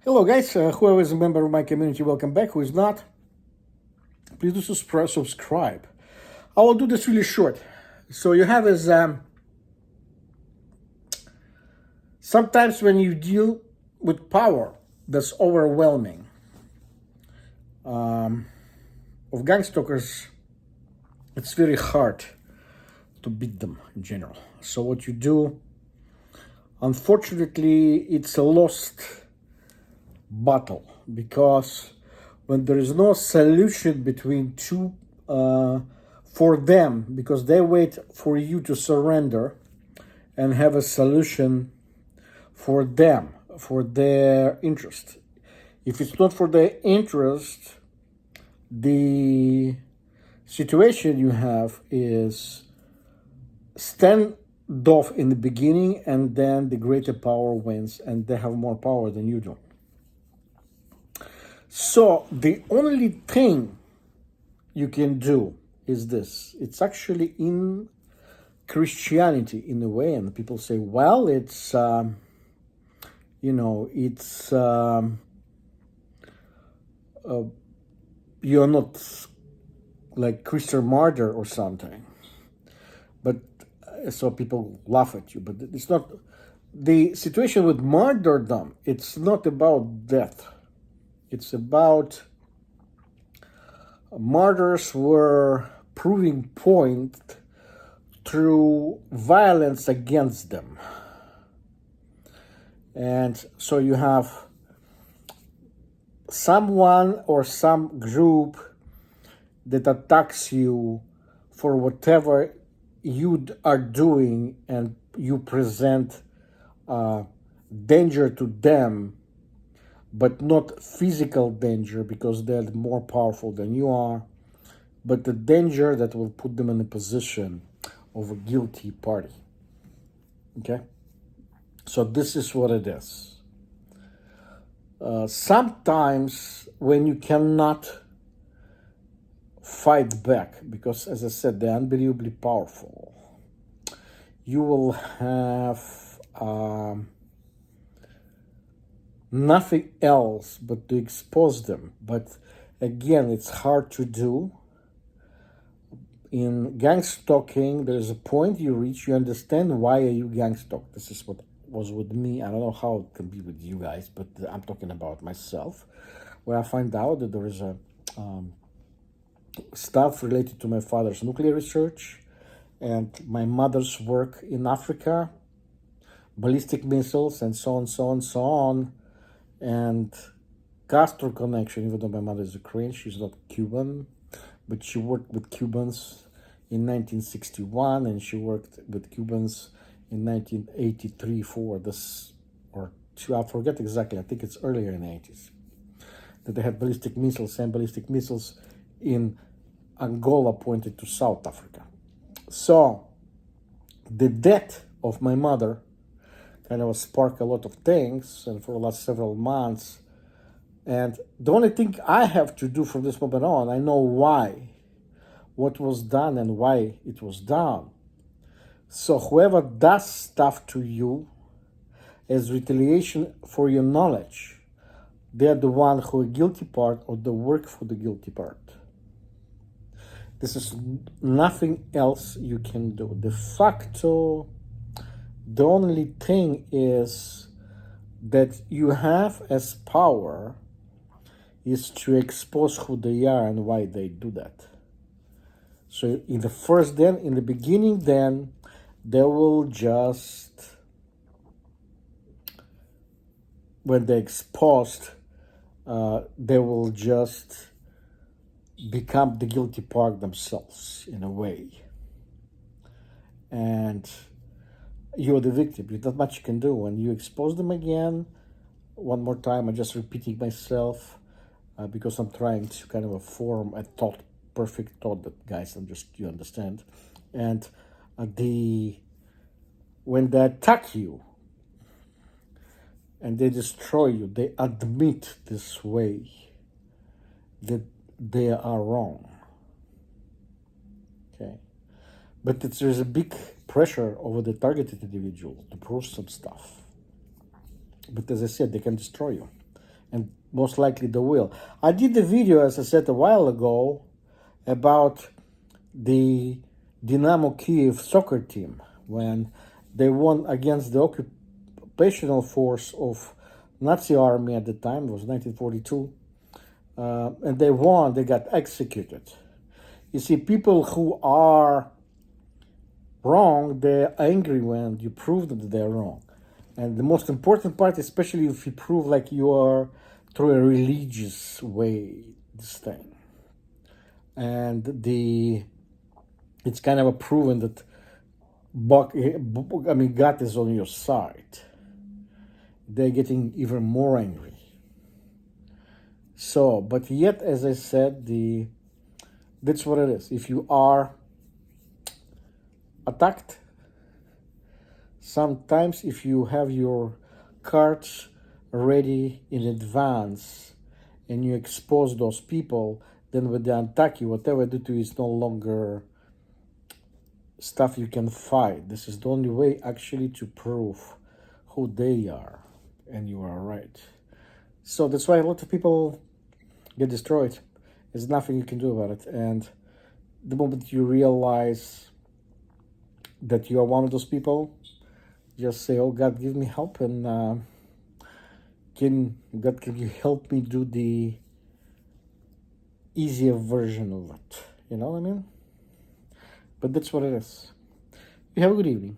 Hello, guys. Whoever is a member of my community, welcome back. Who is not, please do subscribe. I will do this really short. So you have is sometimes when you deal with power that's overwhelming. Of gangstalkers, it's very hard to beat them in general. So what you do, unfortunately, it's a lost battle because when there is no solution between two for them, because they wait for you to surrender and have a solution for them, for their interest. If it's not for their interest, the situation you have is stand off in the beginning, and then the greater power wins, and they have more power than you do. So the only thing you can do is this. It's actually in Christianity in a way, and people say, well, it's you're not like Christian martyr or something. But so people laugh at you, but it's not. The situation with martyrdom, it's not about death. It's about martyrs were proving point through violence against them. And so you have someone or some group that attacks you for whatever you are doing, and you present danger to them, but not physical danger because they're more powerful than you are, but the danger that will put them in a position of a guilty party. Okay? So this is what it is. Sometimes when you cannot fight back, because as I said, they're unbelievably powerful, you will have nothing else but to expose them. But again, it's hard to do. In gangstalking, there's a point you reach, you understand why are you gangstalked. This is what was with me. I don't know how it can be with you guys, but I'm talking about myself, where I find out that there is a stuff related to my father's nuclear research and my mother's work in Africa, ballistic missiles, and so on, so on, so on. And Castro connection, even though my mother is Ukrainian, she's not Cuban, but she worked with Cubans in 1961, and she worked with Cubans in 1983 for this, or two, I forget exactly, I think it's earlier in the 80s, that they had ballistic missiles, and ballistic missiles in Angola pointed to South Africa. So the death of my mother kind of sparked a lot of things, and for the last several months. And the only thing I have to do from this moment on, I know why, what was done and why it was done. So whoever does stuff to you as retaliation for your knowledge, they're the one who are guilty part, or the work for the guilty part. This is nothing else you can do. De facto, the only thing is that you have as power is to expose who they are and why they do that. So in the beginning, then they will just, when they're exposed, they will just become the guilty part themselves in a way. And you're the victim. There's not much you can do. When you expose them again, one more time, I'm just repeating myself because I'm trying to kind of form a thought, perfect thought that, guys, you understand. And when they attack you and they destroy you, they admit this way that they are wrong. Okay? But there's a big pressure over the targeted individual to prove some stuff. But as I said, they can destroy you. and most likely they will. I did a video, as I said a while ago, about the Dynamo Kiev soccer team when they won against the occupational force of Nazi army at the time. It was 1942, and they won. They got executed. You see, people who are wrong, they're angry when you prove that they're wrong. And the most important part, especially if you prove like you are through a religious way, this thing. And it's kind of a proven that God is on your side. They're getting even more angry. So, but yet, as I said, that's what it is. If you are attacked, sometimes if you have your cards ready in advance and you expose those people, then when they attack you, whatever they do to you is no longer stuff you can fight. This is the only way actually to prove who they are, and you are right. So that's why a lot of people get destroyed. There's nothing you can do about it. And the moment you realize that you are one of those people, just say, oh God, give me help, and can you help me do the easier version of it? You know what I mean? But that's what it is. You have a good evening.